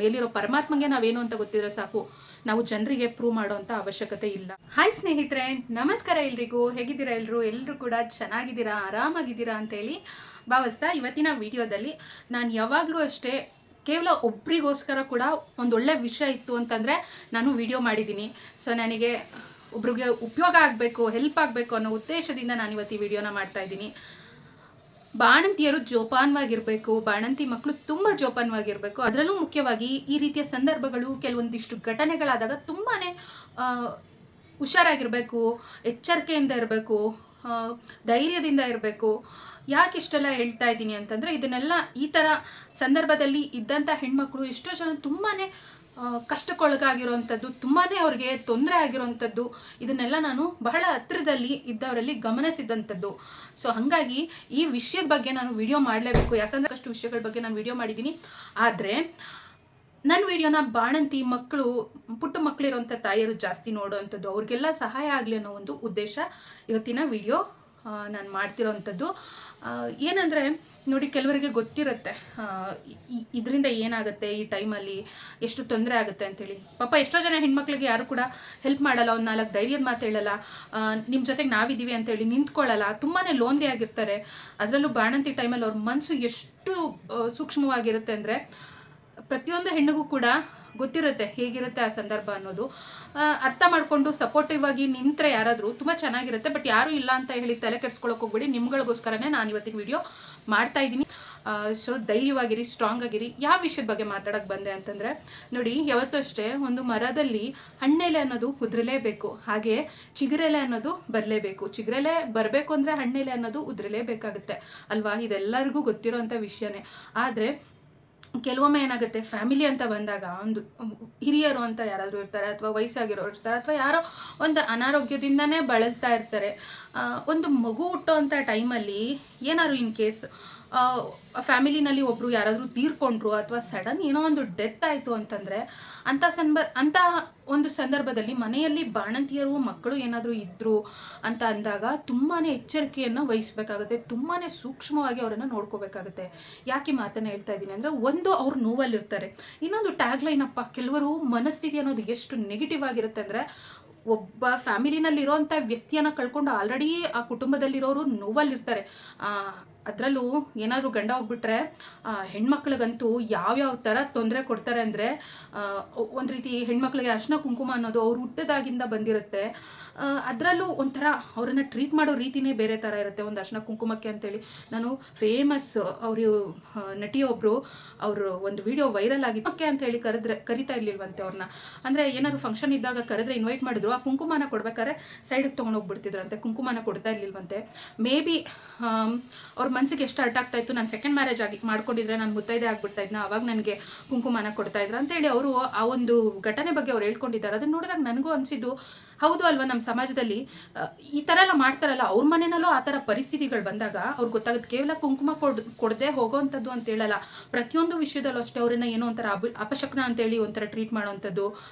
ಮೇಲಿರೋ ಪರಮಾತ್ಮಗೆ ನಾವೇನು ಅಂತ ಗೊತ್ತಿದ್ರೆ ಸಾಕು, ನಾವು ಜನರಿಗೆ ಪ್ರೂವ್ ಮಾಡೋಂಥ ಅವಶ್ಯಕತೆ ಇಲ್ಲ. ಹಾಯ್ ಸ್ನೇಹಿತರೆ, ನಮಸ್ಕಾರ ಎಲ್ರಿಗೂ. ಹೇಗಿದ್ದೀರಾ ಎಲ್ಲರೂ ಕೂಡ ಚೆನ್ನಾಗಿದ್ದೀರಾ, ಆರಾಮಾಗಿದ್ದೀರಾ ಅಂತೇಳಿ ಭಾವಿಸ್ತಾ ಇವತ್ತಿನ ವಿಡಿಯೋದಲ್ಲಿ ನಾನು ಯಾವಾಗಲೂ ಅಷ್ಟೇ ಕೇವಲ ಒಬ್ರಿಗೋಸ್ಕರ ಕೂಡ ಒಂದೊಳ್ಳೆ ವಿಷಯ ಇತ್ತು ಅಂತಂದರೆ ನಾನು ವಿಡಿಯೋ ಮಾಡಿದ್ದೀನಿ. ಸೊ ನನಗೆ ಒಬ್ರಿಗೆ ಉಪಯೋಗ ಆಗಬೇಕು, ಹೆಲ್ಪ್ ಆಗಬೇಕು ಅನ್ನೋ ಉದ್ದೇಶದಿಂದ ನಾನು ಇವತ್ತು ಈ ವಿಡಿಯೋನ ಮಾಡ್ತಾ ಇದ್ದೀನಿ. ಬಾಣಂತಿಯರು ಜೋಪಾನವಾಗಿರಬೇಕು, ಬಾಣಂತಿ ಮಕ್ಕಳು ತುಂಬ ಜೋಪಾನವಾಗಿರಬೇಕು. ಅದರಲ್ಲೂ ಮುಖ್ಯವಾಗಿ ಈ ರೀತಿಯ ಸಂದರ್ಭಗಳು, ಕೆಲವೊಂದಿಷ್ಟು ಘಟನೆಗಳಾದಾಗ ತುಂಬಾ ಹುಷಾರಾಗಿರಬೇಕು, ಎಚ್ಚರಿಕೆಯಿಂದ ಇರಬೇಕು, ಧೈರ್ಯದಿಂದ ಇರಬೇಕು. ಯಾಕೆ ಇಷ್ಟೆಲ್ಲ ಹೇಳ್ತಾ ಇದ್ದೀನಿ ಅಂತಂದರೆ, ಇದನ್ನೆಲ್ಲ ಈ ಥರ ಸಂದರ್ಭದಲ್ಲಿ ಇದ್ದಂಥ ಹೆಣ್ಮಕ್ಳು ಎಷ್ಟೋ ಜನ ತುಂಬಾ ಕಷ್ಟಕ್ಕೊಳಗಾಗಿರೋವಂಥದ್ದು, ತುಂಬಾ ಅವ್ರಿಗೆ ತೊಂದರೆ ಆಗಿರೋವಂಥದ್ದು, ಇದನ್ನೆಲ್ಲ ನಾನು ಬಹಳ ಹತ್ತಿರದಲ್ಲಿ ಇದ್ದವರಲ್ಲಿ ಗಮನಿಸಿದಂಥದ್ದು. ಸೊ ಹಾಗಾಗಿ ಈ ವಿಷಯದ ಬಗ್ಗೆ ನಾನು ವಿಡಿಯೋ ಮಾಡಲೇಬೇಕು, ಯಾಕಂದರೆ ಅಷ್ಟು ವಿಷಯಗಳ ಬಗ್ಗೆ ನಾನು ವಿಡಿಯೋ ಮಾಡಿದ್ದೀನಿ. ಆದರೆ ನನ್ನ ವಿಡಿಯೋನ ಬಾಣಂತಿ ಮಕ್ಕಳು, ಪುಟ್ಟ ಮಕ್ಕಳಿರೋಂಥ ತಾಯಿಯರು ಜಾಸ್ತಿ ನೋಡೋವಂಥದ್ದು, ಅವ್ರಿಗೆಲ್ಲ ಸಹಾಯ ಆಗಲಿ ಅನ್ನೋ ಒಂದು ಉದ್ದೇಶ ಇವತ್ತಿನ ವಿಡಿಯೋ ನಾನು ಮಾಡ್ತಿರೋವಂಥದ್ದು. ಏನಂದರೆ ನೋಡಿ, ಕೆಲವರಿಗೆ ಗೊತ್ತಿರುತ್ತೆ ಇದರಿಂದ ಏನಾಗುತ್ತೆ, ಈ ಟೈಮಲ್ಲಿ ಎಷ್ಟು ತೊಂದರೆ ಆಗುತ್ತೆ ಅಂತೇಳಿ. ಪಾಪ ಎಷ್ಟೋ ಜನ ಹೆಣ್ಮಕ್ಳಿಗೆ ಯಾರು ಕೂಡ ಹೆಲ್ಪ್ ಮಾಡಲ್ಲ, ಒಂದು 4 ಧೈರ್ಯದ ಮಾತು ಹೇಳಲ್ಲ, ನಿಮ್ಮ ಜೊತೆಗೆ ನಾವಿದ್ದೀವಿ ಅಂತೇಳಿ ನಿಂತ್ಕೊಳ್ಳಲ್ಲ, ತುಂಬಾ ಲೋನ್ಲಿ ಆಗಿರ್ತಾರೆ. ಅದರಲ್ಲೂ ಬಾಣಂತಿ ಟೈಮಲ್ಲಿ ಅವ್ರ ಮನಸ್ಸು ಎಷ್ಟು ಸೂಕ್ಷ್ಮವಾಗಿರುತ್ತೆ ಅಂದರೆ, ಪ್ರತಿಯೊಂದು ಹೆಣ್ಣಿಗೂ ಕೂಡ ಗೊತ್ತಿರುತ್ತೆ ಹೇಗಿರುತ್ತೆ ಆ ಸಂದರ್ಭ ಅನ್ನೋದು. ಅರ್ಥ ಮಾಡಿಕೊಂಡು ಸಪೋರ್ಟಿವ್ ಆಗಿ ನಿಂತರೆ ಯಾರಾದರೂ ತುಂಬ ಚೆನ್ನಾಗಿರುತ್ತೆ. ಬಟ್ ಯಾರೂ ಇಲ್ಲ ಅಂತ ಹೇಳಿ ತಲೆ ಕೆಡಿಸ್ಕೊಳ್ಳೋಕೆ ಹೋಗ್ಬೇಡಿ. ನಿಮ್ಗಳಿಗೋಸ್ಕರನೇ ನಾನು ಇವತ್ತಿನ ವಿಡಿಯೋ ಮಾಡ್ತಾ ಇದ್ದೀನಿ. ಸೊ ಧೈರ್ಯವಾಗಿರಿ, ಸ್ಟ್ರಾಂಗ್ ಆಗಿರಿ. ಯಾವ ವಿಷಯದ ಬಗ್ಗೆ ಮಾತಾಡೋಕ್ಕೆ ಬಂದೆ ಅಂತಂದರೆ, ನೋಡಿ, ಯಾವತ್ತೂ ಅಷ್ಟೇ ಒಂದು ಮರದಲ್ಲಿ ಹಣ್ಣೆಲೆ ಅನ್ನೋದು ಉದುರಲೇಬೇಕು, ಹಾಗೆ ಚಿಗುರೆಲೆ ಅನ್ನೋದು ಬರಲೇಬೇಕು. ಚಿಗುರೆಲೆ ಬರಬೇಕು ಅಂದರೆ ಹಣ್ಣೆಲೆ ಅನ್ನೋದು ಉದುರಲೇಬೇಕಾಗುತ್ತೆ ಅಲ್ವಾ? ಇದೆಲ್ಲರಿಗೂ ಗೊತ್ತಿರೋವಂಥ ವಿಷಯನೇ. ಆದರೆ ಕೆಲವೊಮ್ಮೆ ಏನಾಗುತ್ತೆ, ಫ್ಯಾಮಿಲಿ ಅಂತ ಬಂದಾಗ ಒಂದು ಹಿರಿಯರು ಅಂತ ಯಾರಾದರೂ ಇರ್ತಾರೆ, ಅಥವಾ ವಯಸ್ಸಾಗಿರೋರು ಇರ್ತಾರೆ, ಅಥವಾ ಯಾರೋ ಒಂದು ಅನಾರೋಗ್ಯದಿಂದನೇ ಬಳಲ್ತಾ ಇರ್ತಾರೆ. ಒಂದು ಮಗು ಹುಟ್ಟೋ ಅಂಥ ಟೈಮಲ್ಲಿ ಏನಾದ್ರು ಇನ್ ಕೇಸ್ ಫ್ಯಾಮಿಲಿನಲ್ಲಿ ಒಬ್ಬರು ಯಾರಾದರೂ ತೀರ್ಕೊಂಡ್ರು, ಅಥವಾ ಸಡನ್ ಏನೋ ಒಂದು ಡೆತ್ ಆಯಿತು ಅಂತಂದರೆ, ಅಂಥ ಒಂದು ಸಂದರ್ಭದಲ್ಲಿ ಮನೆಯಲ್ಲಿ ಬಾಣಂತಿಯರು ಮಕ್ಕಳು ಏನಾದರೂ ಇದ್ದರು ಅಂತ ಅಂದಾಗ ತುಂಬಾ ಎಚ್ಚರಿಕೆಯನ್ನು ವಹಿಸಬೇಕಾಗುತ್ತೆ, ತುಂಬಾ ಸೂಕ್ಷ್ಮವಾಗಿ ಅವರನ್ನು ನೋಡ್ಕೋಬೇಕಾಗುತ್ತೆ. ಯಾಕೆ ಮಾತನ್ನು ಹೇಳ್ತಾ ಇದ್ದೀನಿ ಅಂದರೆ, ಒಂದು ಅವ್ರು ನೋವಲ್ಲಿರ್ತಾರೆ, ಇನ್ನೊಂದು ಟ್ಯಾಗ್ಲೈನಪ್ಪ, ಕೆಲವರು ಮನಸ್ಥಿತಿ ಅನ್ನೋದು ಎಷ್ಟು ನೆಗೆಟಿವ್ ಆಗಿರುತ್ತೆ ಅಂದರೆ, ಒಬ್ಬ ಫ್ಯಾಮಿಲಿನಲ್ಲಿರೋಂಥ ವ್ಯಕ್ತಿಯನ್ನು ಕಳ್ಕೊಂಡು ಆಲ್ರೆಡಿ ಆ ಕುಟುಂಬದಲ್ಲಿರೋರು ನೋವಲ್ಲಿರ್ತಾರೆ. ಅದರಲ್ಲೂ ಏನಾದರೂ ಗಂಡ ಹೋಗ್ಬಿಟ್ರೆ ಹೆಣ್ಮಕ್ಳಿಗಂತೂ ಯಾವ್ಯಾವ ಥರ ತೊಂದರೆ ಕೊಡ್ತಾರೆ ಅಂದರೆ, ಒಂದು ರೀತಿ ಹೆಣ್ಮಕ್ಳಿಗೆ ಅರ್ಶಿನ ಕುಂಕುಮ ಅನ್ನೋದು ಅವ್ರು ಹುಟ್ಟಿದಾಗಿಂದ ಬಂದಿರುತ್ತೆ. ಅದರಲ್ಲೂ ಒಂಥರ ಅವರನ್ನು ಟ್ರೀಟ್ ಮಾಡೋ ರೀತಿಯೇ ಬೇರೆ ಥರ ಇರುತ್ತೆ. ಒಂದು ಅರ್ಶಿನ ಕುಂಕುಮಕ್ಕೆ ಅಂತೇಳಿ ನಾನು ಫೇಮಸ್ ಅವರು ನಟಿಯೊಬ್ಬರು, ಅವರು ಒಂದು ವಿಡಿಯೋ ವೈರಲ್ ಆಗಿತ್ತು. ಓಕೆ ಅಂತ ಹೇಳಿ ಕರಿತಾ ಇರ್ಲಿಲ್ವಂತೆ ಅವ್ರನ್ನ. ಅಂದರೆ ಏನಾದ್ರು ಫಂಕ್ಷನ್ ಇದ್ದಾಗ ಕರೆದ್ರೆ ಇನ್ವೈಟ್ ಮಾಡಿದ್ರು, ಆ ಕುಂಕುಮನ ಕೊಡ್ಬೇಕಾದ್ರೆ ಸೈಡಿಗೆ ತೊಗೊಂಡೋಗ್ಬಿಡ್ತಿದ್ರಂತೆ, ಕುಂಕುಮನ ಕೊಡ್ತಾ ಇರ್ಲಿಲ್ವಂತೆ. ಮೇ ಬಿ ಅವ್ರ ಮನಸ್ಸಿಗೆ ಎಷ್ಟು ಅರ್ಟ್ ಆಗ್ತಾ ಇತ್ತು, ನಾನು ಸೆಕೆಂಡ್ ಮ್ಯಾರೇಜ್ ಮಾಡ್ಕೊಂಡಿದ್ರೆ ನಾನು ಮುತ್ತೈದೆ ಆಗ್ಬಿಡ್ತಾ ಇದ್ನ, ಅವಾಗ ನನಗೆ ಕುಂಕುಮನ ಕೊಡ್ತಾ ಇದ್ರು ಅಂತೇಳಿ ಅವರು ಆ ಒಂದು ಘಟನೆ ಬಗ್ಗೆ ಅವ್ರು ಹೇಳ್ಕೊಂಡಿದ್ದಾರೆ. ಅದನ್ನು ನೋಡಿದಾಗ ನನಗೂ ಅನಿಸಿದ್ದು, ಹೌದು ಅಲ್ವಾ, ನಮ್ಮ ಸಮಾಜದಲ್ಲಿ ಈ ಥರ ಎಲ್ಲ ಮಾಡ್ತಾರಲ್ಲ, ಅವ್ರ ಮನೆಯಲ್ಲೂ ಆ ಥರ ಪರಿಸ್ಥಿತಿಗಳು ಬಂದಾಗ ಅವ್ರಿಗೆ ಗೊತ್ತಾಗುತ್ತೆ. ಕೇವಲ ಕುಂಕುಮ ಕೊಡದೆ ಹೋಗೋವಂಥದ್ದು ಅಂತ ಹೇಳಲ್ಲ, ಪ್ರತಿಯೊಂದು ವಿಷಯದಲ್ಲೂ ಅಷ್ಟೇ ಅವ್ರನ್ನ ಏನೋ ಒಂಥರ ಅಪಶಕ್ನ ಅಂತೇಳಿ ಒಂಥರ ಟ್ರೀಟ್ ಮಾಡೋವಂಥದ್ದು.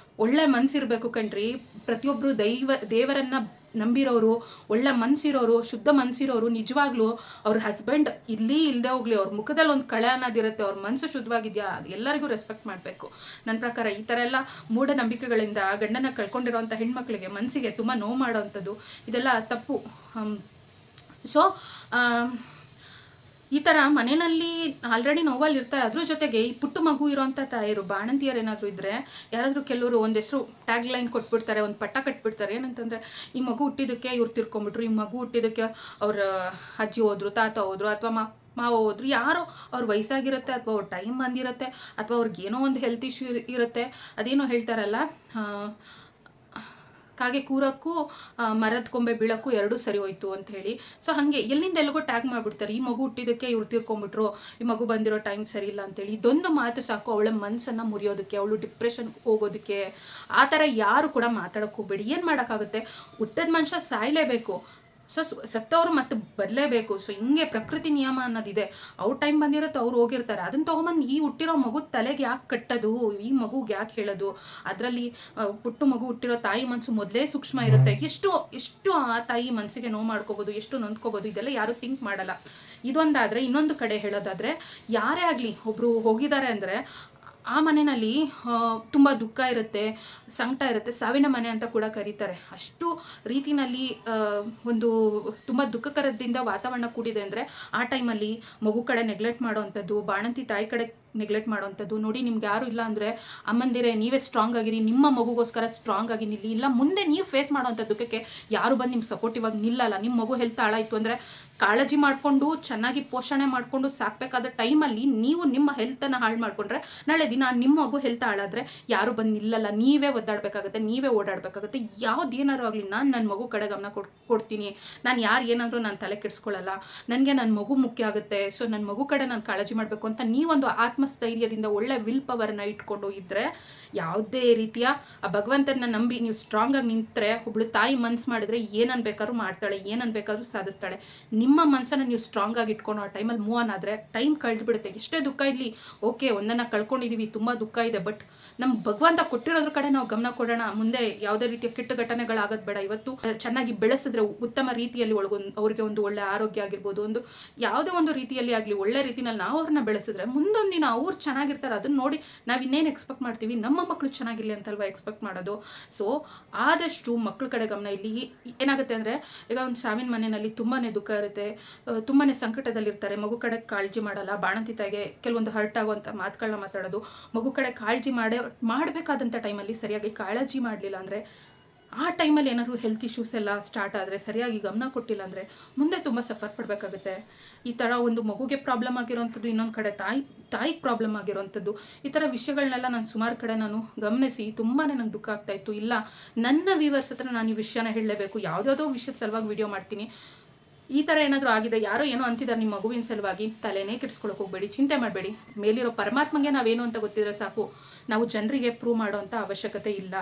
ಒಳ್ಳೆ ಮನಸ್ಸಿರಬೇಕು ಕಣ್ರಿ. ಪ್ರತಿಯೊಬ್ಬರು ದೇವರನ್ನ ನಂಬಿರೋರು, ಒಳ್ಳೆ ಮನಸ್ಸಿರೋರು, ಶುದ್ಧ ಮನಸ್ಸಿರೋರು ನಿಜವಾಗ್ಲೂ ಅವ್ರ ಹಸ್ಬೆಂಡ್ ಇಲ್ಲಿ ಇಲ್ಲದೆ ಹೋಗ್ಲಿ, ಅವ್ರ ಮುಖದಲ್ಲಿ ಒಂದು ಕಳೆ ಅನ್ನೋದಿರುತ್ತೆ, ಅವ್ರ ಮನಸ್ಸು ಶುದ್ಧವಾಗಿದೆಯಾ, ಎಲ್ಲರಿಗೂ ರೆಸ್ಪೆಕ್ಟ್ ಮಾಡಬೇಕು. ನನ್ನ ಪ್ರಕಾರ ಈ ಥರ ಎಲ್ಲ ಮೂಢನಂಬಿಕೆಗಳಿಂದ ಗಂಡನ ಕಳ್ಕೊಂಡಿರೋವಂಥ ಹೆಣ್ಮಕ್ಳಿಗೆ ಮನಸ್ಸಿಗೆ ತುಂಬ ನೋವು ಮಾಡೋವಂಥದ್ದು, ಇದೆಲ್ಲ ತಪ್ಪು. ಸೊ ಈ ಥರ ಮನೆಯಲ್ಲಿ ಆಲ್ರೆಡಿ ನೋವಲ್ಲಿ ಇರ್ತಾರೆ, ಅದ್ರ ಜೊತೆಗೆ ಈ ಪುಟ್ಟ ಮಗು ಇರೋವಂಥ ತಾಯಿರು, ಬಾಣಂತಿಯರು ಏನಾದರೂ ಇದ್ದರೆ, ಯಾರಾದರೂ ಕೆಲವರು ಒಂದು ಹೆಸರು ಟ್ಯಾಗ್ ಲೈನ್ ಕೊಟ್ಬಿಡ್ತಾರೆ, ಒಂದು ಪಟ್ಟ ಕಟ್ಬಿಡ್ತಾರೆ. ಏನಂತಂದರೆ, ಈ ಮಗು ಹುಟ್ಟಿದ್ದಕ್ಕೆ ಇವ್ರು ತಿರ್ಕೊಂಬಿಟ್ರು, ಈ ಮಗು ಹುಟ್ಟಿದ್ದಕ್ಕೆ ಅವ್ರ ಅಜ್ಜಿ ಹೋದ್ರು, ತಾತ ಹೋದ್ರು, ಅಥವಾ ಮಾವ ಹೋದ್ರು, ಯಾರೋ ಅವ್ರ ವಯಸ್ಸಾಗಿರುತ್ತೆ, ಅಥವಾ ಅವ್ರ ಟೈಮ್ ಬಂದಿರುತ್ತೆ, ಅಥವಾ ಅವ್ರಿಗೇನೋ ಒಂದು ಹೆಲ್ತ್ ಇಶ್ಯೂ ಇರುತ್ತೆ. ಅದೇನೋ ಹೇಳ್ತಾರಲ್ಲ, ಕಾಗೆ ಕೂರಕ್ಕೂ ಮರದ ಕೊಂಬೆ ಬೀಳಕ್ಕೂ ಎರಡೂ ಸರಿ ಹೋಯ್ತು ಅಂತ ಹೇಳಿ. ಸೊ ಹಾಗೆ ಎಲ್ಲಿಂದ ಎಲ್ಲಿಗೋ ಟ್ಯಾಗ್ ಮಾಡಿಬಿಡ್ತಾರೆ, ಈ ಮಗು ಹುಟ್ಟಿದ್ದಕ್ಕೆ ಇವ್ರು ತೀರ್ಕೊಂಬಿಟ್ರು, ಈ ಮಗು ಬಂದಿರೋ ಟೈಮ್ ಸರಿ ಇಲ್ಲ ಅಂತೇಳಿ. ಇದೊಂದು ಮಾತು ಸಾಕು ಅವಳ ಮನಸ್ಸನ್ನು ಮುರಿಯೋದಕ್ಕೆ, ಅವಳು ಡಿಪ್ರೆಷನ್ಗೆ ಹೋಗೋದಕ್ಕೆ. ಆ ಥರ ಯಾರು ಕೂಡ ಮಾತಾಡೋಕ್ಕೆ ಹೋಗ್ಬೇಡಿ. ಏನು ಮಾಡೋಕ್ಕಾಗುತ್ತೆ, ಹುಟ್ಟಿದ ಮನುಷ್ಯ ಸಾಯಲೇಬೇಕು, ಸೊ ಸತ್ತವರು ಮತ್ತೆ ಬರಲೇಬೇಕು. ಸೊ ಹಿಂಗೆ ಪ್ರಕೃತಿ ನಿಯಮ ಅನ್ನೋದಿದೆ. ಅವ್ರ ಟೈಮ್ ಬಂದಿರುತ್ತೆ, ಅವ್ರು ಹೋಗಿರ್ತಾರೆ, ಅದನ್ನು ತೊಗೊಂಬಂದು ಈ ಹುಟ್ಟಿರೋ ಮಗು ತಲೆಗೆ ಯಾಕೆ ಕಟ್ಟೋದು, ಈ ಮಗುಗೆ ಯಾಕೆ ಹೇಳೋದು. ಅದರಲ್ಲಿ ಪುಟ್ಟ ಮಗು ಹುಟ್ಟಿರೋ ತಾಯಿ ಮನಸ್ಸು ಮೊದಲೇ ಸೂಕ್ಷ್ಮ ಇರುತ್ತೆ. ಎಷ್ಟು ಆ ತಾಯಿ ಮನಸ್ಸಿಗೆ ನೋವು ಮಾಡ್ಕೋಬೋದು, ಎಷ್ಟು ನೊಂದ್ಕೋಬೋದು, ಇದೆಲ್ಲ ಯಾರೂ ಥಿಂಕ್ ಮಾಡಲ್ಲ. ಇದೊಂದಾದರೆ, ಇನ್ನೊಂದು ಕಡೆ ಹೇಳೋದಾದರೆ, ಯಾರೇ ಆಗಲಿ ಒಬ್ಬರು ಹೋಗಿದ್ದಾರೆ ಅಂದರೆ ಆ ಮನೆಯಲ್ಲಿ ತುಂಬ ದುಃಖ ಇರುತ್ತೆ, ಸಂಕಟ ಇರುತ್ತೆ, ಸಾವಿನ ಮನೆ ಅಂತ ಕೂಡ ಕರೀತಾರೆ. ಅಷ್ಟು ರೀತಿಯಲ್ಲಿ ಒಂದು ತುಂಬ ದುಃಖಕರದಿಂದ ವಾತಾವರಣ ಕೂಡಿದೆ ಅಂದರೆ ಆ ಟೈಮಲ್ಲಿ ಮಗು ಕಡೆ ನೆಗ್ಲೆಕ್ಟ್ ಮಾಡೋವಂಥದ್ದು, ಬಾಣಂತಿ ತಾಯಿ ಕಡೆ ನೆಗ್ಲೆಕ್ಟ್ ಮಾಡೋವಂಥದ್ದು. ನೋಡಿ, ನಿಮ್ಗೆ ಯಾರು ಇಲ್ಲ ಅಂದರೆ ಅಮ್ಮಂದಿರೇ ನೀವೇ ಸ್ಟ್ರಾಂಗ್ ಆಗಿರಿ, ನಿಮ್ಮ ಮಗುಗೋಸ್ಕರ ಸ್ಟ್ರಾಂಗ್ ಆಗಿ ನಿಲ್ಲಿ. ಇಲ್ಲ ಮುಂದೆ ನೀವು ಫೇಸ್ ಮಾಡೋವಂಥ ದುಃಖಕ್ಕೆ ಯಾರು ಬಂದು ನಿಮ್ಗೆ ಸಪೋರ್ಟಿವ್ ಆಗಿ ನಿಲ್ಲಲ್ಲ. ನಿಮ್ಮ ಮಗು ಹೆಲ್ತ್ ಹಾಳಾಯಿತು ಅಂದರೆ ಕಾಳಜಿ ಮಾಡಿಕೊಂಡು ಚೆನ್ನಾಗಿ ಪೋಷಣೆ ಮಾಡಿಕೊಂಡು ಸಾಕಬೇಕಾದ ಟೈಮಲ್ಲಿ ನೀವು ನಿಮ್ಮ ಹೆಲ್ತನ್ನು ಹಾಳು ಮಾಡಿಕೊಂಡ್ರೆ ನಾಳೆ ದಿನ ನಿಮ್ಮ ಮಗು ಹೆಲ್ತ್ ಹಾಳಾದರೆ ಯಾರು ಬಂದು ನಿಲ್ಲಲ್ಲ. ನೀವೇ ಒದ್ದಾಡಬೇಕಾಗುತ್ತೆ, ನೀವೇ ಓಡಾಡಬೇಕಾಗುತ್ತೆ. ಯಾವ್ದು ಏನಾದ್ರು ಆಗಲಿ ನಾನು ನನ್ನ ಮಗು ಕಡೆ ಗಮನ ಕೊಡ್ತೀನಿ. ನಾನು ಯಾರು ಏನಾದರೂ ನಾನು ತಲೆ ಕೆಡಿಸ್ಕೊಳ್ಳಲ್ಲ. ನನಗೆ ನನ್ನ ಮಗು ಮುಖ್ಯ ಆಗುತ್ತೆ. ಸೊ ನನ್ನ ಮಗು ಕಡೆ ನಾನು ಕಾಳಜಿ ಮಾಡಬೇಕು ಅಂತ ನೀವೊಂದು ಆತ್ಮಸ್ಥೈರ್ಯದಿಂದ ಒಳ್ಳೆ ವಿಲ್ ಪವರನ್ನು ಇಟ್ಕೊಂಡು ಇದ್ದರೆ ಯಾವುದೇ ರೀತಿಯ ಆ ಭಗವಂತನ ನಂಬಿ ನೀವು ಸ್ಟ್ರಾಂಗ್ ಆಗಿ ನಿಂತರೆ, ಒಬ್ಳು ತಾಯಿ ಮನ್ಸು ಮಾಡಿದ್ರೆ ಏನನ್ನು ಬೇಕಾದ್ರೂ ಮಾಡ್ತಾಳೆ, ಏನನ್ನು ಬೇಕಾದ್ರೂ ಸಾಧಿಸ್ತಾಳೆ. ನಿಮ್ಮ ಮನಸ್ಸನ್ನು ನೀವು ಸ್ಟ್ರಾಂಗ್ ಆಗಿ ಇಟ್ಕೊಂಡು ಆ ಟೈಮಲ್ಲಿ ಮೂವ್ ಆನ್ ಆದರೆ ಟೈಮ್ ಕಳೆದ್ಬಿಡುತ್ತೆ. ಎಷ್ಟೇ ದುಃಖ ಇರಲಿ, ಓಕೆ ಒಂದನ್ನು ಕಳ್ಕೊಂಡಿದ್ದೀವಿ, ತುಂಬ ದುಃಖ ಇದೆ, ಬಟ್ ನಮ್ಮ ಭಗವಂತ ಕೊಟ್ಟಿರೋದ್ರ ಕಡೆ ನಾವು ಗಮನ ಕೊಡೋಣ. ಮುಂದೆ ಯಾವುದೇ ರೀತಿಯ ಕೆಟ್ಟ ಘಟನೆಗಳಾಗೋದು ಬೇಡ. ಇವತ್ತು ಚೆನ್ನಾಗಿ ಬೆಳೆಸಿದ್ರೆ ಉತ್ತಮ ರೀತಿಯಲ್ಲಿ ಅವ್ರಿಗೆ ಒಂದು ಒಳ್ಳೆ ಆರೋಗ್ಯ ಆಗಿರ್ಬೋದು, ಒಂದು ಯಾವುದೇ ಒಂದು ರೀತಿಯಲ್ಲಿ ಆಗಲಿ ಒಳ್ಳೆ ರೀತಿಯಲ್ಲಿ ನಾವು ಅವ್ರನ್ನ ಬೆಳೆಸಿದ್ರೆ ಮುಂದೊಂದು ದಿನ ಅವ್ರು ಚೆನ್ನಾಗಿರ್ತಾರೆ. ಅದನ್ನ ನೋಡಿ ನಾವು ಇನ್ನೇನು ಎಕ್ಸ್ಪೆಕ್ಟ್ ಮಾಡ್ತೀವಿ, ನಮ್ಮ ಮಕ್ಕಳು ಚೆನ್ನಾಗಿರಲಿ ಅಂತಲ್ವಾ ಎಕ್ಸ್ಪೆಕ್ಟ್ ಮಾಡೋದು. ಸೊ ಆದಷ್ಟು ಮಕ್ಕಳ ಕಡೆ ಗಮನ. ಇಲ್ಲಿ ಏನಾಗುತ್ತೆ ಅಂದರೆ, ಈಗ ಒಂದು ಸಾವಿನ ಮನೆಯಲ್ಲಿ ತುಂಬಾ ದುಃಖ ಇರುತ್ತೆ, ತುಂಬಾ ಸಂಕಟದಲ್ಲಿರ್ತಾರೆ, ಮಗು ಕಡೆ ಕಾಳಜಿ ಮಾಡಲ್ಲ, ಬಾಣಂತಿ ತಾಯಿಗೆ ಕೆಲವೊಂದು ಹರ್ಟ್ ಆಗುವಂಥ ಮಾತುಗಳನ್ನ ಮಾತಾಡೋದು, ಮಗು ಕಡೆ ಕಾಳಜಿ ಮಾಡಬೇಕಾದಂಥ ಟೈಮಲ್ಲಿ ಸರಿಯಾಗಿ ಕಾಳಜಿ ಮಾಡಲಿಲ್ಲ ಅಂದರೆ, ಆ ಟೈಮಲ್ಲಿ ಏನಾದರೂ ಹೆಲ್ತ್ ಇಶ್ಯೂಸ್ ಎಲ್ಲ ಸ್ಟಾರ್ಟ್ ಆದರೆ, ಸರಿಯಾಗಿ ಗಮನ ಕೊಟ್ಟಿಲ್ಲ ಅಂದರೆ ಮುಂದೆ ತುಂಬ ಸಫರ್ ಪಡಬೇಕಾಗುತ್ತೆ. ಈ ಥರ ಒಂದು ಮಗುಗೆ ಪ್ರಾಬ್ಲಮ್ ಆಗಿರೋವಂಥದ್ದು, ಇನ್ನೊಂದು ಕಡೆ ತಾಯಿಗೆ ಪ್ರಾಬ್ಲಮ್ ಆಗಿರೋವಂಥದ್ದು, ಈ ಥರ ವಿಷಯಗಳನ್ನೆಲ್ಲ ನಾನು ಸುಮಾರು ಕಡೆ ನಾನು ಗಮನಿಸಿ ತುಂಬಾ ನಂಗೆ ದುಃಖ ಆಗ್ತಾಯಿತ್ತು. ಇಲ್ಲ, ನನ್ನ ವ್ಯೂವರ್ಸ್ ಹತ್ರ ನಾನು ಈ ವಿಷಯನ ಹೇಳಲೇಬೇಕು, ಯಾವುದ್ಯಾವುದೋ ವಿಷಯದ ಸಲುವಾಗಿ ವಿಡಿಯೋ ಮಾಡ್ತೀನಿ. ಈ ಥರ ಏನಾದರೂ ಆಗಿದೆ, ಯಾರೋ ಏನೋ ಅಂತಿದ್ದಾರೆ ನಿಮ್ಮ ಮಗುವಿನ ಸಲುವಾಗಿ, ತಲೆನೇ ಕೆಡಿಸ್ಕೊಳಕ್ಕೆ ಹೋಗಬೇಡಿ, ಚಿಂತೆ ಮಾಡಬೇಡಿ. ಮೇಲಿರೋ ಪರಮಾತ್ಮಗೆ ನಾವೇನು ಅಂತ ಗೊತ್ತಿದ್ರೆ ಸಾಕು. ನಾವು ಜನರಿಗೆ ಪ್ರೂವ್ ಮಾಡೋವಂಥ ಅವಶ್ಯಕತೆ ಇಲ್ಲ.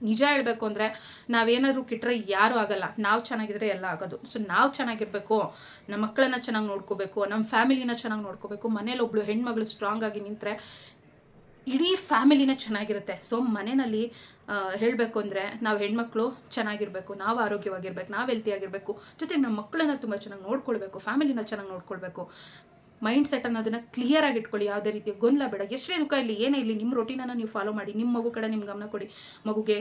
ನಿಜ ಹೇಳಬೇಕು ಅಂದರೆ, ನಾವೇನಾದರೂ ಕಿಟ್ಟರೆ ಯಾರೂ ಆಗಲ್ಲ, ನಾವು ಚೆನ್ನಾಗಿದ್ರೆ ಎಲ್ಲ ಆಗೋದು. ಸೊ ನಾವು ಚೆನ್ನಾಗಿರಬೇಕು, ನಮ್ಮ ಮಕ್ಕಳನ್ನ ಚೆನ್ನಾಗಿ ನೋಡ್ಕೋಬೇಕು, ನಮ್ಮ ಫ್ಯಾಮಿಲಿನ ಚೆನ್ನಾಗಿ ನೋಡ್ಕೋಬೇಕು. ಮನೇಲಿ ಒಬ್ಳು ಹೆಣ್ಮಗಳು ಸ್ಟ್ರಾಂಗ್ ಆಗಿ ನಿಂತರೆ ಇಡೀ ಫ್ಯಾಮಿಲಿನ ಚೆನ್ನಾಗಿರುತ್ತೆ. ಸೊ ಮನೆಯಲ್ಲಿ ಹೇಳಬೇಕು ಅಂದರೆ ನಾವು ಹೆಣ್ಮಕ್ಳು ಚೆನ್ನಾಗಿರಬೇಕು, ನಾವು ಆರೋಗ್ಯವಾಗಿರ್ಬೇಕು, ನಾವು ಹೆಲ್ತಿಯಾಗಿರಬೇಕು, ಜೊತೆಗೆ ನಮ್ಮ ಮಕ್ಕಳನ್ನ ತುಂಬ ಚೆನ್ನಾಗಿ ನೋಡ್ಕೊಳ್ಬೇಕು, ಫ್ಯಾಮಿಲಿನ ಚೆನ್ನಾಗಿ ನೋಡ್ಕೊಳ್ಬೇಕು. ಮೈಂಡ್ ಸೆಟ್ ಅನ್ನೋದನ್ನು ಕ್ಲಿಯರಾಗಿ ಇಟ್ಕೊಳ್ಳಿ. ಯಾವುದೇ ರೀತಿಯ ಗೊಂದಲ ಬೇಡ. ಎಷ್ಟೇ ದುಃಖ ಇಲ್ಲಿ ಏನೇ ಇಲ್ಲಿ, ನಿಮ್ಮ ರೊಟೀನನ್ನು ನೀವು ಫಾಲೋ ಮಾಡಿ. ನಿಮ್ಮ ಮಗು ಕಡೆ ನಿಮ್ಮ ಗಮನ ಕೊಡಿ. ಮಗುಗೆ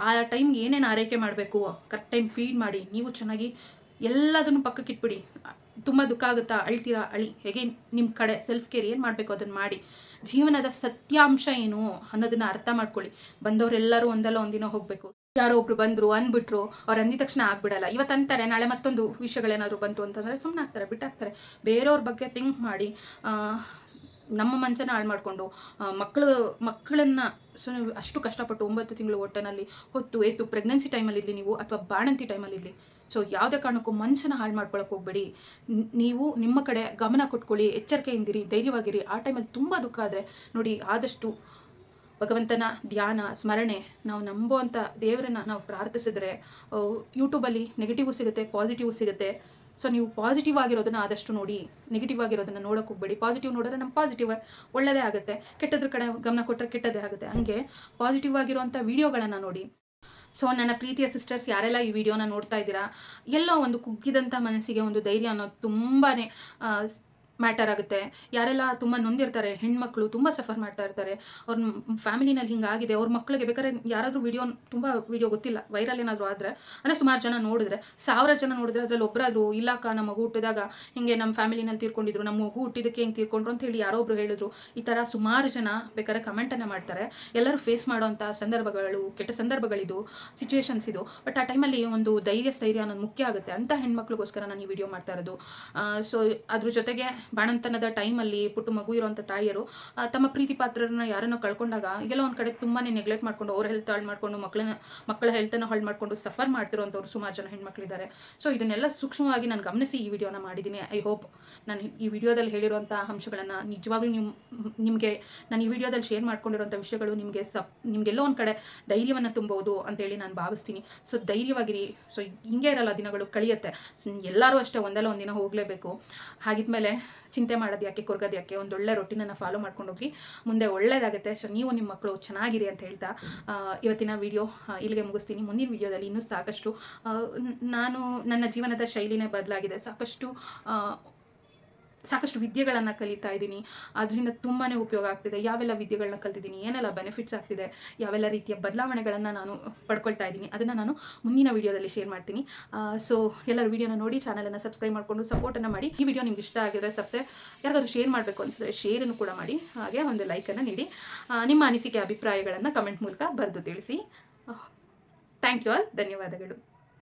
ಆ ಟೈಮ್ಗೆ ಏನೇನು ಆರೈಕೆ ಮಾಡಬೇಕು ಕರೆಕ್ಟ್ ಟೈಮ್ ಫೀಡ್ ಮಾಡಿ. ನೀವು ಚೆನ್ನಾಗಿ ಎಲ್ಲದನ್ನು ಪಕ್ಕಕ್ಕಿಟ್ಬಿಡಿ. ತುಂಬ ದುಃಖ ಆಗುತ್ತಾ, ಅಳ್ತೀರಾ, ಅಳಿ. ಹೇಗೆ ನಿಮ್ಮ ಕಡೆ ಸೆಲ್ಫ್ ಕೇರ್ ಏನು ಮಾಡಬೇಕು ಅದನ್ನು ಮಾಡಿ. ಜೀವನದ ಸತ್ಯಾಂಶ ಏನು ಅನ್ನೋದನ್ನ ಅರ್ಥ ಮಾಡ್ಕೊಳ್ಳಿ. ಬಂದವರೆಲ್ಲರೂ ಒಂದಲ್ಲ ಒಂದಿನ ಹೋಗಬೇಕು. ಯಾರೋ ಒಬ್ರು ಬಂದರು ಅಂದ್ಬಿಟ್ರು, ಅವ್ರು ಅಂದಿದ ತಕ್ಷಣ ಆಗ್ಬಿಡಲ್ಲ. ಇವತ್ತು ಅಂತಾರೆ, ನಾಳೆ ಮತ್ತೊಂದು ವಿಷಯಗಳೇನಾದ್ರು ಬಂತು ಅಂತಂದರೆ ಸುಮ್ಮನೆ ಆಗ್ತಾರೆ, ಬಿಟ್ಟಾಗ್ತಾರೆ. ಬೇರೆಯವ್ರ ಬಗ್ಗೆ ಥಿಂಕ್ ಮಾಡಿ ನಮ್ಮ ಮನಸ್ಸನ್ನು ಹಾಳು ಮಾಡಿಕೊಂಡು ಮಕ್ಕಳನ್ನು ಅಷ್ಟು ಕಷ್ಟಪಟ್ಟು 9 ತಿಂಗಳು ಹೊಟ್ಟೆನಲ್ಲಿ ಹೊತ್ತು ಎತ್ತು ಪ್ರೆಗ್ನೆನ್ಸಿ ಟೈಮಲ್ಲಿ ಇರಲಿ ನೀವು, ಅಥವಾ ಬಾಣಂತಿ ಟೈಮಲ್ಲಿ ಇರಲಿ, ಸೊ ಯಾವುದೇ ಕಾರಣಕ್ಕೂ ಮನಸ್ಸನ್ನು ಹಾಳು ಮಾಡ್ಕೊಳಕ್ಕೆ ಹೋಗಬೇಡಿ. ನೀವು ನಿಮ್ಮ ಕಡೆ ಗಮನ ಕೊಟ್ಕೊಳ್ಳಿ, ಎಚ್ಚರಿಕೆಯಿಂದಿರಿ, ಧೈರ್ಯವಾಗಿರಿ. ಆ ಟೈಮಲ್ಲಿ ತುಂಬ ದುಃಖ ಆದರೆ ನೋಡಿ, ಆದಷ್ಟು ಭಗವಂತನ ಧ್ಯಾನ ಸ್ಮರಣೆ, ನಾವು ನಂಬುವಂಥ ದೇವರನ್ನು ನಾವು ಪ್ರಾರ್ಥಿಸಿದ್ರೆ ಯೂಟ್ಯೂಬಲ್ಲಿ ನೆಗೆಟಿವ್ ಸಿಗುತ್ತೆ, ಪಾಸಿಟಿವ್ ಸಿಗುತ್ತೆ. ಸೊ ನೀವು ಪಾಸಿಟಿವ್ ಆಗಿರೋದನ್ನು ಆದಷ್ಟು ನೋಡಿ, ನೆಗೆಟಿವ್ ಆಗಿರೋದನ್ನು ನೋಡೋಕೆ ಹೋಗಬೇಡಿ. ಪಾಸಿಟಿವ್ ನೋಡಿದ್ರೆ ನಮ್ಗೆ ಪಾಸಿಟಿವ್ ಒಳ್ಳೆಯದೇ ಆಗುತ್ತೆ, ಕೆಟ್ಟದ್ರ ಕಡೆ ಗಮನ ಕೊಟ್ಟರೆ ಕೆಟ್ಟದೇ ಆಗುತ್ತೆ. ಹಂಗೆ ಪಾಸಿಟಿವ್ ಆಗಿರುವಂಥ ವಿಡಿಯೋಗಳನ್ನು ನೋಡಿ. ಸೊ ನನ್ನ ಪ್ರೀತಿಯ ಸಿಸ್ಟರ್ಸ್, ಯಾರೆಲ್ಲ ಈ ವಿಡಿಯೋನ ನೋಡ್ತಾ ಇದ್ದೀರಾ, ಎಲ್ಲೋ ಒಂದು ಕುಗ್ಗಿದಂಥ ಮನಸ್ಸಿಗೆ ಒಂದು ಧೈರ್ಯ ಅನ್ನೋದು ತುಂಬಾ ಮ್ಯಾಟರ್ ಆಗುತ್ತೆ. ಯಾರೆಲ್ಲ ತುಂಬ ನೊಂದಿರ್ತಾರೆ, ಹೆಣ್ಮಕ್ಳು ತುಂಬ ಸಫರ್ ಮಾಡ್ತಾ ಇರ್ತಾರೆ, ಅವ್ರ ಫ್ಯಾಮಿಲಿನಲ್ಲಿ ಹಿಂಗಾಗಿದೆ, ಅವ್ರ ಮಕ್ಕಳಿಗೆ ಬೇಕಾದ್ರೆ ಯಾರಾದರೂ ತುಂಬ ವಿಡಿಯೋ ಗೊತ್ತಿಲ್ಲ, ವೈರಲ್ ಏನಾದರೂ ಆದರೆ ಅಂದರೆ ಸುಮಾರು ಜನ ನೋಡಿದ್ರೆ, 1000 ಜನ ನೋಡಿದ್ರೆ ಅದರಲ್ಲಿ ಒಬ್ಬರಾದರೂ ಇಲ್ಲಕ್ಕ ನಮ್ಮ ಮಗು ಹುಟ್ಟಿದಾಗ ಹಿಂಗೆ ನಮ್ಮ ಫ್ಯಾಮಿಲಿನಲ್ಲಿ ತೀರ್ಕೊಂಡಿದ್ರು, ನಮ್ಮ ಮಗು ಹುಟ್ಟಿದ್ದಕ್ಕೆ ಹೆಂಗೆ ತೀರ್ಕೊಂಡ್ರು ಅಂತ ಹೇಳಿ ಯಾರೋ ಒಬ್ರು ಹೇಳಿದ್ರು. ಈ ಥರ ಸುಮಾರು ಜನ ಬೇಕಾದ್ರೆ ಕಮೆಂಟನ್ನು ಮಾಡ್ತಾರೆ. ಎಲ್ಲರೂ ಫೇಸ್ ಮಾಡೋವಂಥ ಸಂದರ್ಭಗಳು, ಕೆಟ್ಟ ಸಂದರ್ಭಗಳಿದು, ಸಿಚುವೇಶನ್ಸ್ ಇದು. ಬಟ್ ಆ ಟೈಮಲ್ಲಿ ಒಂದು ಸ್ಥೈರ್ಯ ಅನ್ನೋದು ಮುಖ್ಯ ಆಗುತ್ತೆ. ಅಂಥ ಹೆಣ್ಮಕ್ಳಿಗೋಸ್ಕರ ನಾನು ಈ ವಿಡಿಯೋ ಮಾಡ್ತಾ ಇರೋದು. ಸೊ ಅದ್ರ ಜೊತೆಗೆ ಬಾಣಂತನದ ಟೈಮಲ್ಲಿ ಪುಟ್ಟು ಮಗು ಇರೋಂಥ ತಾಯಿಯರು ತಮ್ಮ ಪ್ರೀತಿ ಪಾತ್ರರನ್ನ ಯಾರನ್ನೋ ಕಳ್ಕೊಂಡಾಗ ಎಲ್ಲ ಒಂದು ಕಡೆ ತುಂಬಾ ನೆಗ್ಲೆಕ್ಟ್ ಮಾಡ್ಕೊಂಡು, ಅವ್ರ ಹೆಲ್ತ್ ಹಾಳು ಮಾಡ್ಕೊಂಡು, ಮಕ್ಕಳ ಹೆಲ್ತನ್ನು ಹಾಳು ಮಾಡ್ಕೊಂಡು ಸಫರ್ ಮಾಡ್ತಿರೋಂಥವ್ರು ಸುಮಾರು ಜನ ಹೆಣ್ಮಕ್ಳಿದ್ದಾರೆ. ಸೊ ಇದನ್ನೆಲ್ಲ ಸೂಕ್ಷ್ಮವಾಗಿ ನಾನು ಗಮನಿಸಿ ಈ ವಿಡಿಯೋನ ಮಾಡಿದ್ದೀನಿ. ಐ ಹೋಪ್ ನಾನು ಈ ವಿಡಿಯೋದಲ್ಲಿ ಹೇಳಿರುವಂಥ ಅಂಶಗಳನ್ನು ನಿಜವಾಗ್ಲೂ ನಿಮಗೆ ನಾನು ಈ ವಿಡಿಯೋದಲ್ಲಿ ಶೇರ್ ಮಾಡ್ಕೊಂಡಿರೋಂಥ ವಿಷಯಗಳು ನಿಮಗೆಲ್ಲೋ ಒಂದು ಕಡೆ ಧೈರ್ಯವನ್ನು ತುಂಬೋದು ಅಂತೇಳಿ ನಾನು ಭಾವಿಸ್ತೀನಿ. ಸೊ ಧೈರ್ಯವಾಗಿರಿ. ಸೊ ಹಿಂಗೆ ಇರಲ್ಲ, ದಿನಗಳು ಕಳಿಯುತ್ತೆ. ಎಲ್ಲರೂ ಅಷ್ಟೇ ಒಂದಲ್ಲ ಒಂದಿನ ಹೋಗಲೇಬೇಕು. ಹಾಗಿದ್ಮೇಲೆ ಚಿಂತೆ ಮಾಡೋದು ಯಾಕೆ, ಕೊರಗೋದು ಯಾಕೆ, ಒಂದೊಳ್ಳೆ ರೊಟೀನನ್ನು ಫಾಲೋ ಮಾಡ್ಕೊಂಡು ಹೋಗಿ, ಮುಂದೆ ಒಳ್ಳೆಯದಾಗುತ್ತೆ. ಸೊ ನೀವು ನಿಮ್ಮ ಮಕ್ಕಳು ಚೆನ್ನಾಗಿರಿ ಅಂತ ಹೇಳ್ತಾ ಇವತ್ತಿನ ವಿಡಿಯೋ ಇಲ್ಲಿಗೆ ಮುಗಿಸ್ತೀನಿ. ಮುಂದಿನ ವಿಡಿಯೋದಲ್ಲಿ ಇನ್ನೂ ಸಾಕಷ್ಟು ನಾನು ನನ್ನ ಜೀವನದ ಶೈಲಿನೇ ಬದಲಾಗಿದೆ, ಸಾಕಷ್ಟು ಸಾಕಷ್ಟು ವಿದ್ಯೆಗಳನ್ನು ಕಲಿತಾ ಇದ್ದೀನಿ. ಅದರಿಂದ ತುಂಬಾ ಉಪಯೋಗ ಆಗ್ತಿದೆ. ಯಾವೆಲ್ಲ ವಿದ್ಯೆಗಳನ್ನ ಕಲ್ತಿದ್ದೀನಿ, ಏನೆಲ್ಲ ಬೆನಿಫಿಟ್ಸ್ ಆಗ್ತಿದೆ, ಯಾವೆಲ್ಲ ರೀತಿಯ ಬದಲಾವಣೆಗಳನ್ನು ನಾನು ಪಡ್ಕೊಳ್ತಾ ಇದ್ದೀನಿ, ಅದನ್ನು ನಾನು ಮುಂದಿನ ವೀಡಿಯೋದಲ್ಲಿ ಶೇರ್ ಮಾಡ್ತೀನಿ. ಸೊ ಎಲ್ಲರೂ ವೀಡಿಯೋನ ನೋಡಿ ಚಾನಲನ್ನು ಸಬ್ಸ್ಕ್ರೈಬ್ ಮಾಡಿಕೊಂಡು ಸಪೋರ್ಟನ್ನು ಮಾಡಿ. ಈ ವಿಡಿಯೋ ನಿಮ್ಗೆ ಇಷ್ಟ ಆಗಿದ್ರೆ ತಪ್ಪದೆ ಯಾರಿಗಾದ್ರೂ ಶೇರ್ ಮಾಡಬೇಕು ಅನಿಸಿದ್ರೆ ಶೇರನ್ನು ಕೂಡ ಮಾಡಿ. ಹಾಗೆ ಒಂದು ಲೈಕನ್ನು ನೀಡಿ. ನಿಮ್ಮ ಅನಿಸಿಕೆ ಅಭಿಪ್ರಾಯಗಳನ್ನು ಕಮೆಂಟ್ ಮೂಲಕ ಬರೆದು ತಿಳಿಸಿ. Thank you all. ಧನ್ಯವಾದಗಳು.